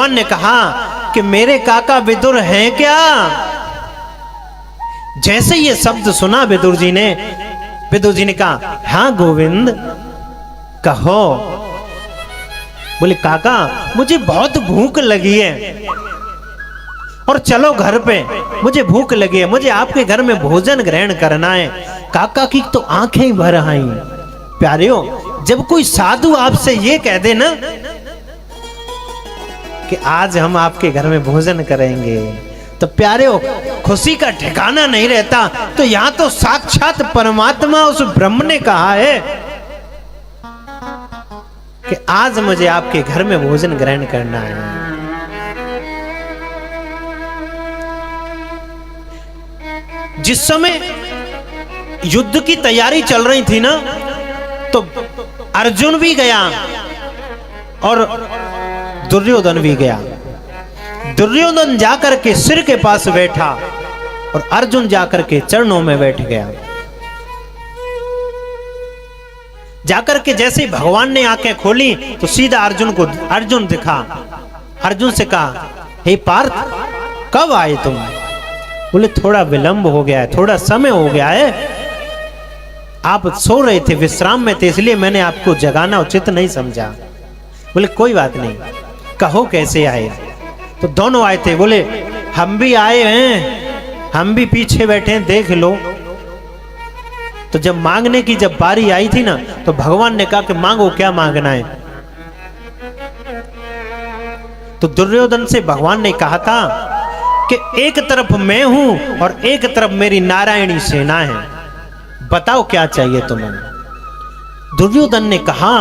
भगवान ने कहा कि मेरे काका विदुर हैं क्या? जैसे ये शब्द सुना विदुर जी ने कहा हाँ गोविंद कहो। बोले काका मुझे बहुत भूख लगी है और चलो घर पे, मुझे भूख लगी है, मुझे आपके घर में भोजन ग्रहण करना है। काका की तो आंखें भर आई। प्यारियों, जब कोई साधु आपसे ये कह दे ना कि आज हम आपके घर में भोजन करेंगे, तो प्यारियों खुशी का ठिकाना नहीं रहता। तो यहां तो साक्षात परमात्मा उस ब्रह्म ने कहा है कि आज मुझे आपके घर में भोजन ग्रहण करना है। जिस समय युद्ध की तैयारी चल रही थी ना, तो अर्जुन भी गया और दुर्योधन भी गया। दुर्योधन जाकर के सिर के पास बैठा और अर्जुन जाकर के चरणों में बैठ गया। जाकर के जैसे भगवान ने आंखें खोली तो सीधा अर्जुन दिखा। अर्जुन से कहा हे पार्थ कब आए तुम? बोले थोड़ा विलंब हो गया है, थोड़ा समय हो गया है, आप सो रहे थे, विश्राम में थे, इसलिए मैंने आपको जगाना उचित नहीं समझा। बोले कोई बात नहीं, कहो कैसे आए? तो दोनों आए थे। बोले हम भी आए हैं, हम भी पीछे बैठे हैं, देख लो। तो जब मांगने की जब बारी आई थी ना, तो भगवान ने कहा कि मांगो, क्या मांगना है? तो दुर्योधन से भगवान ने कहा था कि एक तरफ मैं हूं और एक तरफ मेरी नारायणी सेना है, बताओ क्या चाहिए तुम्हें? दुर्योधन ने कहा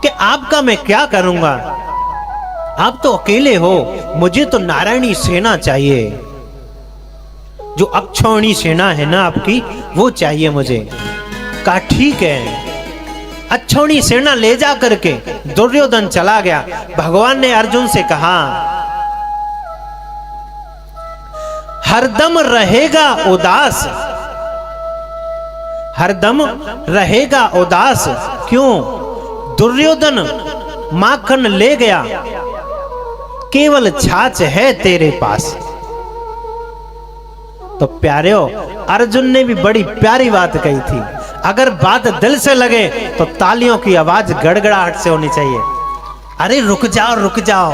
कि आपका मैं क्या करूंगा, आप तो अकेले हो, मुझे तो नारायणी सेना चाहिए, जो अक्षौणी सेना है ना आपकी, वो चाहिए मुझे। कहा ठीक है, अक्षौणी सेना ले जा करके दुर्योधन चला गया। भगवान ने अर्जुन से कहा हरदम रहेगा उदास, हरदम रहेगा उदास क्यों? दुर्योधन माखन ले गया, केवल छाछ है तेरे पास। तो प्यारेओ, अर्जुन ने भी बड़ी प्यारी बात कही थी। अगर बात दिल से लगे तो तालियों की आवाज गड़गड़ाहट से होनी चाहिए। अरे रुक जाओ,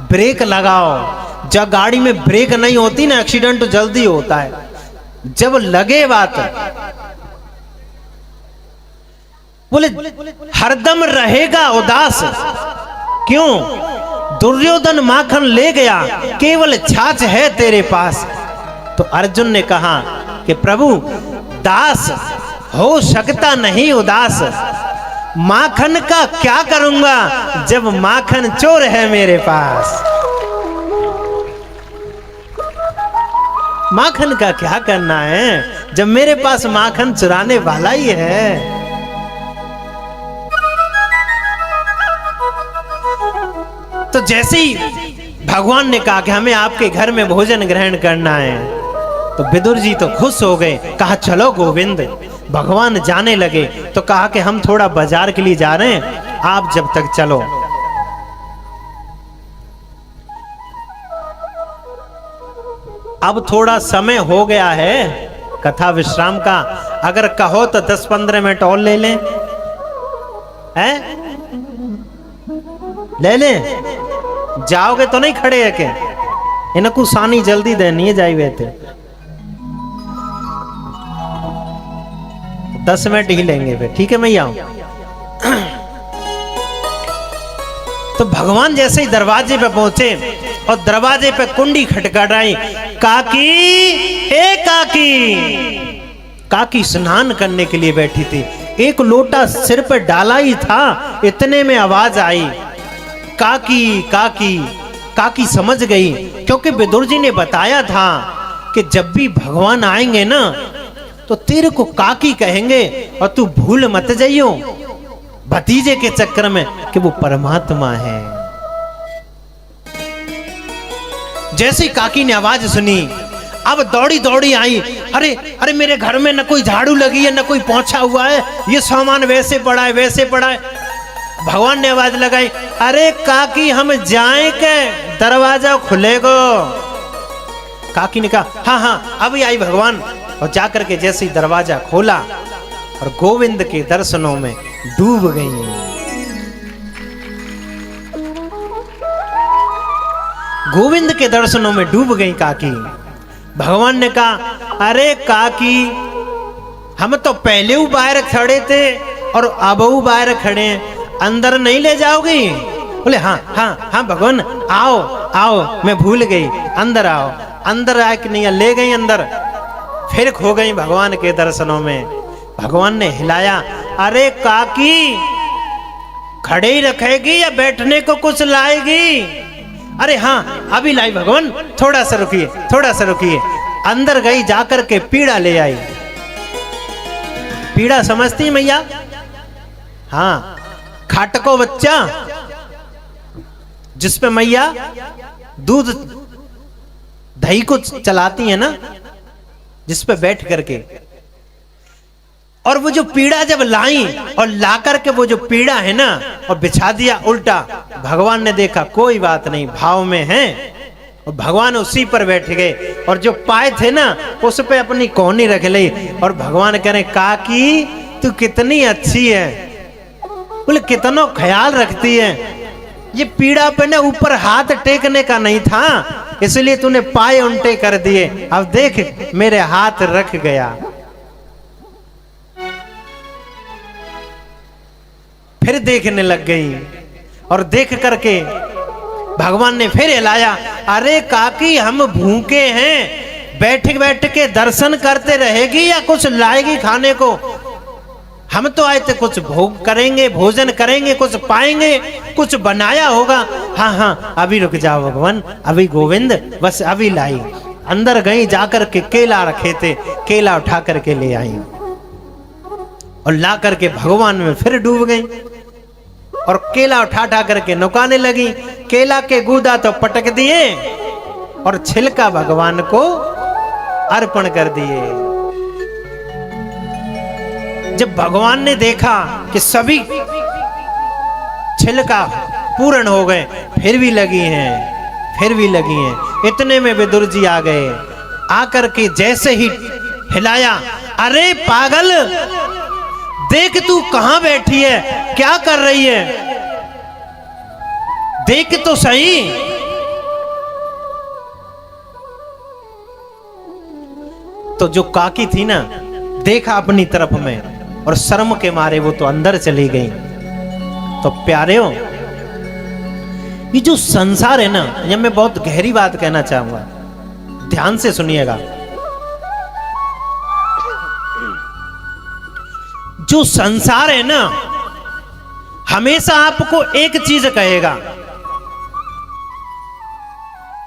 ब्रेक लगाओ। जब गाड़ी में ब्रेक नहीं होती ना, एक्सीडेंट तो जल्दी होता है। जब लगे बात, बोले हरदम रहेगा उदास क्यों? दुर्योधन माखन ले गया, केवल छाछ है तेरे पास। तो अर्जुन ने कहा कि प्रभु दास हो सकता नहीं उदास, माखन का क्या करूंगा जब माखन चोर है मेरे पास। माखन का क्या करना है जब मेरे पास माखन चुराने वाला ही है। तो जैसे ही भगवान ने कहा कि हमें आपके घर में भोजन ग्रहण करना है, तो विदुर जी तो खुश हो गए। कहा चलो गोविंद। भगवान जाने लगे तो कहा कि हम थोड़ा बाजार के लिए जा रहे हैं, आप जब तक चलो। अब थोड़ा समय हो गया है कथा विश्राम का, अगर कहो तो 10-15 मिनट और ले लें, हैं? ले लें? जाओगे तो नहीं खड़े है के? इनको सानी जल्दी देनी है, जाई थे 10 मिनट ही लेंगे फिर, ठीक है मैं आऊं। तो भगवान जैसे ही दरवाजे पे पहुंचे और दरवाजे पे कुंडी खटखटाई, काकी ए काकी। काकी स्नान करने के लिए बैठी थी, एक लोटा सिर पर डाला ही था, इतने में आवाज आई काकी काकी। काकी समझ गई, क्योंकि विदुर जी ने बताया था कि जब भी भगवान आएंगे ना तो तेरे को काकी कहेंगे, और तू भूल मत जाइयो भतीजे के चक्कर में कि वो परमात्मा है। जैसे काकी ने आवाज सुनी, अब दौड़ी दौड़ी आई। अरे अरे मेरे घर में न कोई झाड़ू लगी है, न कोई पोंछा हुआ है, ये सामान वैसे पड़ा है वैसे पड़ा है। भगवान ने आवाज लगाई, अरे काकी हम जाएं के दरवाजा खुलेगो। काकी ने कहा हाँ हाँ अभी आई भगवान, और जाकर के जैसे ही दरवाजा खोला और गोविंद के दर्शनों में डूब गई। गोविंद के दर्शनों में डूब गई काकी। भगवान ने कहा अरे काकी, हम तो पहले ही बाहर खड़े थे और अब बाहर खड़े हैं, अंदर नहीं ले जाओगी? बोले हाँ हाँ हाँ भगवान, आओ आओ, मैं भूल गई, अंदर आओ। अंदर आए कि नहीं, ले गई अंदर, फिर खो गई भगवान के दर्शनों में। भगवान ने हिलाया, अरे काकी खड़े ही रखेगी या बैठने को कुछ लाएगी? अरे हाँ अभी लाई भगवान, थोड़ा सा रुकिए, थोड़ा सा रुकिए। अंदर गई, जाकर के पीड़ा ले आई। पीड़ा समझती मैया? हाँ, खाटको बच्चा जिसपे मैया दूध दही को चलाती है ना, जिसपे बैठ करके, और वो जो पीड़ा जब लाई और ला करके वो जो पीड़ा है ना और बिछा दिया उल्टा, भगवान ने देखा कोई बात नहीं, भाव में है, और भगवान उसी पर बैठ गए और जो पाए थे ना उस पे अपनी कोहनी रख ली। और भगवान कह रहे काकी तू कितनी अच्छी है, बोले कितना ख्याल रखती है, ये पीड़ा पे ना ऊपर हाथ टेकने का नहीं था, इसलिए तूने पाए उल्टे कर दिए, अब देख मेरे हाथ रख गया। फिर देखने लग गई और देख करके भगवान ने फिर हिलाया, अरे काकी हम भूखे हैं, बैठ बैठ के दर्शन करते रहेगी या कुछ लाएगी खाने को? हम तो आए थे कुछ भोग करेंगे, भोजन करेंगे, कुछ पाएंगे, कुछ बनाया होगा। हाँ हाँ अभी रुक जाओ भगवान, अभी गोविंद बस अभी लाई। अंदर गई, जाकर के केला रखे थे, केला उठा करके ले आई और ला करके भगवान में फिर डूब गई और केला उठा करके नुकाने लगी। केला के गूदा तो पटक दिए और छिलका भगवान को अर्पण कर दिए। जब भगवान ने देखा कि सभी छिलका पूर्ण हो गए, फिर भी लगी हैं, फिर भी लगी हैं, इतने में विदुर जी आ गए। आकर के जैसे ही हिलाया, अरे पागल देख तू कहां बैठी है, क्या कर रही है, देख तो सही। तो जो काकी थी ना, देखा अपनी तरफ में और शर्म के मारे वो तो अंदर चली गई। तो प्यारेओ, ये जो संसार है ना, ये मैं बहुत गहरी बात कहना चाहूंगा, ध्यान से सुनिएगा। जो संसार है ना, हमेशा आपको एक चीज कहेगा,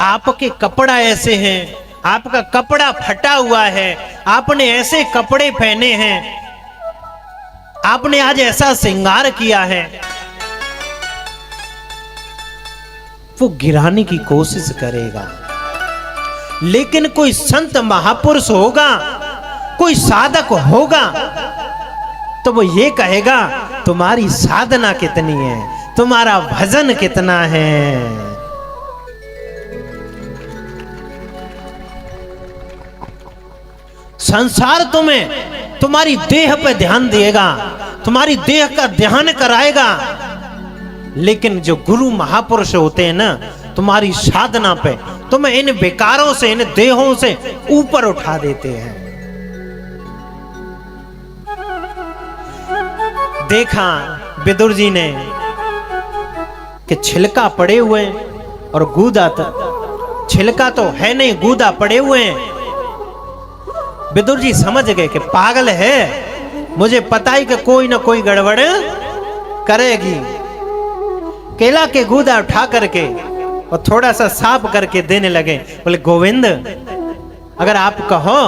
आपके कपड़ा ऐसे हैं, आपका कपड़ा फटा हुआ है, आपने ऐसे कपड़े पहने हैं, आपने आज ऐसा श्रृंगार किया है, वो गिराने की कोशिश करेगा। लेकिन कोई संत महापुरुष होगा, कोई साधक होगा, तो वो ये कहेगा तुम्हारी साधना कितनी है, तुम्हारा भजन कितना है। संसार तुम्हें तुम्हारी देह पे ध्यान देगा, तुम्हारी देह का ध्यान कराएगा, लेकिन जो गुरु महापुरुष होते हैं ना, तुम्हारी साधना पे तुम्हें इन विकारों से, इन देहों से ऊपर उठा देते हैं। देखा विदुर जी ने कि छिलका पड़े हुए और गूदा, छिलका तो है नहीं, गूदा पड़े हुए हैं। विदुर जी समझ गए कि पागल है, मुझे पता ही कि कोई ना कोई गड़बड़ करेगी। केला के गूदा उठा करके और थोड़ा सा साफ करके देने लगे। बोले गोविंद अगर आप कहो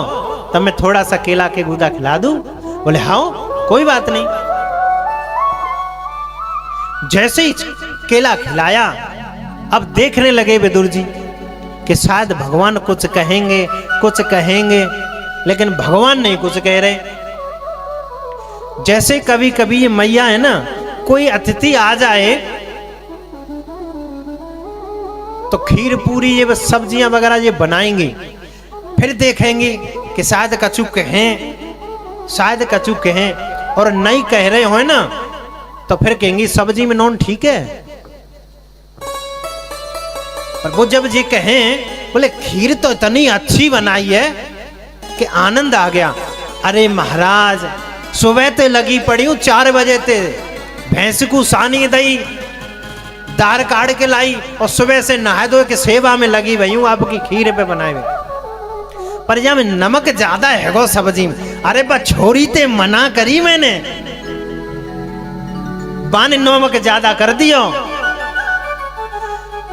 तो मैं थोड़ा सा केला के गूदा खिला दूं? बोले हाँ कोई बात नहीं। जैसे ही केला खिलाया, अब देखने लगे विदुर जी कि शायद भगवान कुछ कहेंगे, कुछ कहेंगे, लेकिन भगवान नहीं कुछ कह रहे। जैसे कभी कभी ये मैया है ना, कोई अतिथि आ जाए तो खीर पूरी ये सब्जियां वगैरह ये बनाएंगी, फिर देखेंगी कि शायद कचुक हैं, शायद कचुक हैं, और नहीं कह रहे हो ना तो फिर कहेंगी सब्जी में नून ठीक है। और वो जब ये कहें बोले खीर तो इतनी अच्छी बनाई है कि आनंद आ गया। अरे महाराज सुबह ते लगी पड़ी हूं 4 बजे ते भैंस को सानी दई दार काट के लाई और सुबह से नहा धो के सेवा में लगी हुई हूं आपकी खीर पे बनाए हुए, पर जब नमक ज्यादा है गो सब्जी में। अरे बा छोरी ते मना करी मैंने, बान नमक ज्यादा कर दियो,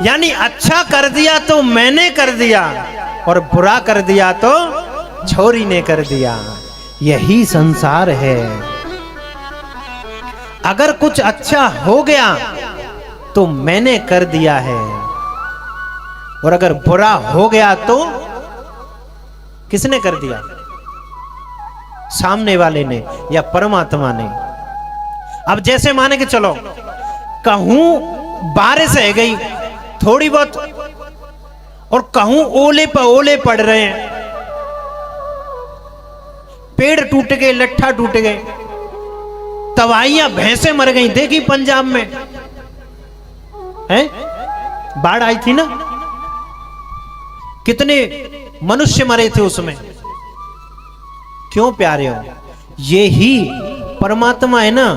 यानी अच्छा कर दिया तो मैंने कर दिया और बुरा कर दिया तो छोरी ने कर दिया। यही संसार है। अगर कुछ अच्छा हो गया तो मैंने कर दिया है, और अगर बुरा हो गया तो किसने कर दिया? सामने वाले ने या परमात्मा ने। अब जैसे माने कि चलो कहूं बारिश है गई थोड़ी बहुत, और कहूं ओले पर ओले पड़ रहे हैं, पेड़ टूट गए, लट्ठा टूट गए, तवाइयां भैंसे मर गई। देखी पंजाब में हैं बाढ़ आई थी ना, कितने मनुष्य मरे थे उसमें। क्यों प्यारे हो? ये ही परमात्मा है ना,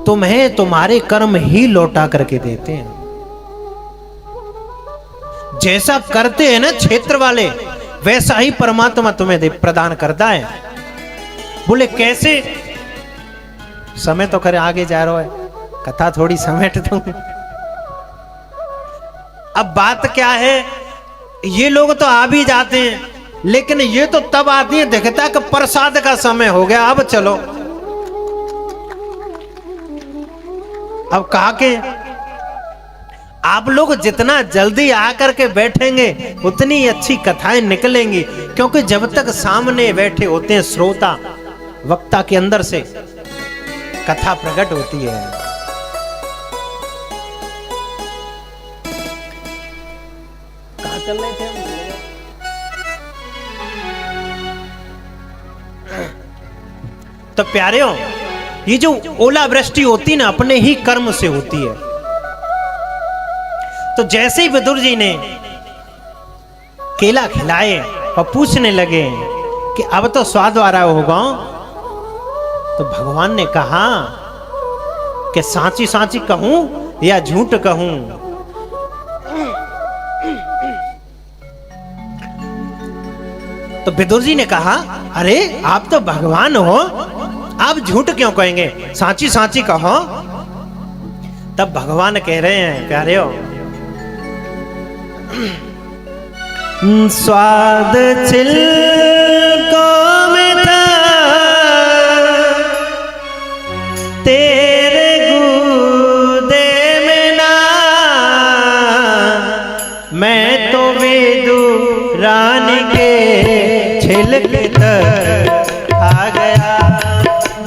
तुम्हें तुम्हारे कर्म ही लौटा करके देते हैं। जैसा करते हैं ना क्षेत्र वाले, वैसा ही परमात्मा तुम्हें प्रदान करता है। बोले कैसे? समय तो करे आगे जा रहा है, कथा थोड़ी समेट दूं। अब बात क्या है, ये लोग तो आ भी जाते हैं, लेकिन ये तो तब आती है दिखता कि प्रसाद का समय हो गया, अब चलो। अब कहा के आप लोग जितना जल्दी आकर के बैठेंगे उतनी अच्छी कथाएं निकलेंगी, क्योंकि जब तक सामने बैठे होते हैं श्रोता, वक्ता के अंदर से कथा प्रकट होती है। कहां चल रहे थे हम? तो प्यारे हो, ये जो ओलावृष्टि होती है ना, अपने ही कर्म से होती है। तो जैसे ही विदुर जी ने केला खिलाए और पूछने लगे कि अब तो स्वाद आ रहा होगा, तो भगवान ने कहा कि सांची सांची कहूं या झूठ कहूं? तो विदुर जी ने कहा अरे आप तो भगवान हो, आप झूठ क्यों कहेंगे, सांची सांची कहो। तब भगवान कह रहे हैं प्यारे हो, स्वाद छिलकों में था तेरे गूदे में ना, मैं तो विदुरानी के छिलके तक आ गया,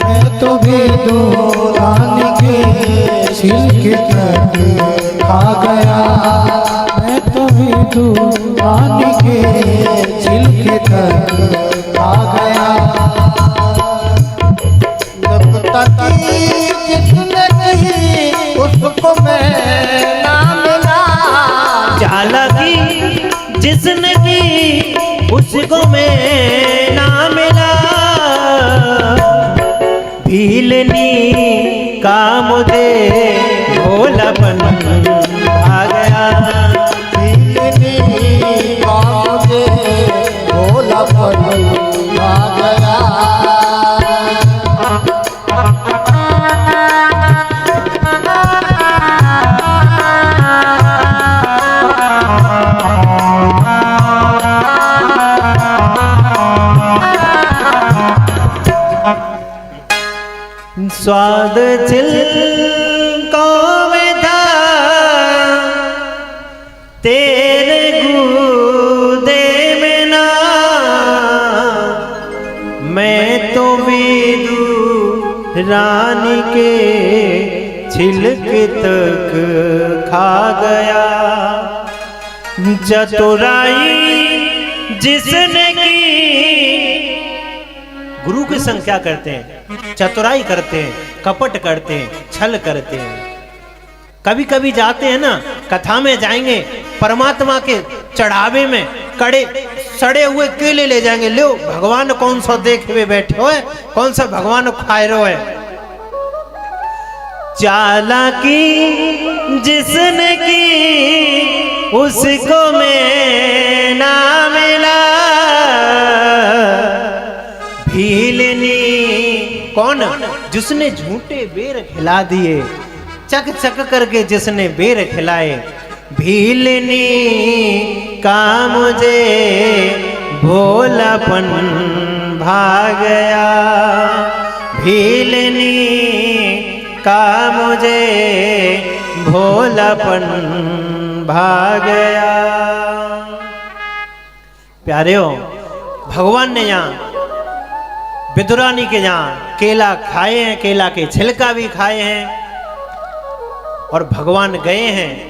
मैं तो विदुरानी के छिलके तक आ गया, मैं तो विदुरानी के छिलके तक आ गया। जब तक जिसने कही उसको मैं ना मिला, जा लगी जिसने की उसको मैं ना मिला, भीलनी का मुझे भोलापन आ गया, भीलनी का मुझे भोलापन आ गया। स्वाद छिलकों में था तेरे गूदे में ना, मैं तो विदुरानी के छिलके तक खा गया। चतुराई जिसने की, गुरु के संग क्या करते हैं? चतुराई करते हैं, कपट करते हैं, छल करते हैं। कभी कभी जाते हैं ना, कथा में जाएंगे, परमात्मा के चढ़ावे में कड़े सड़े हुए केले ले जाएंगे, लो भगवान कौन सा देखे हुए बैठे हो, कौन सा भगवान खाए रहो है। चालाकी जिसने की उसको मैं ना मिला, भीलनी कौन? जिसने झूठे बेर खिला दिए, चक चक करके जिसने बेर खिलाए। भीलनी का मुझे भोलापन भा गया, भीलनी का मुझे भोलापन भा गया। प्यारेओ, भगवान ने यहाँ विदुरानी के यहाँ केला खाए हैं, केला के छिलका भी खाए हैं, और भगवान गए हैं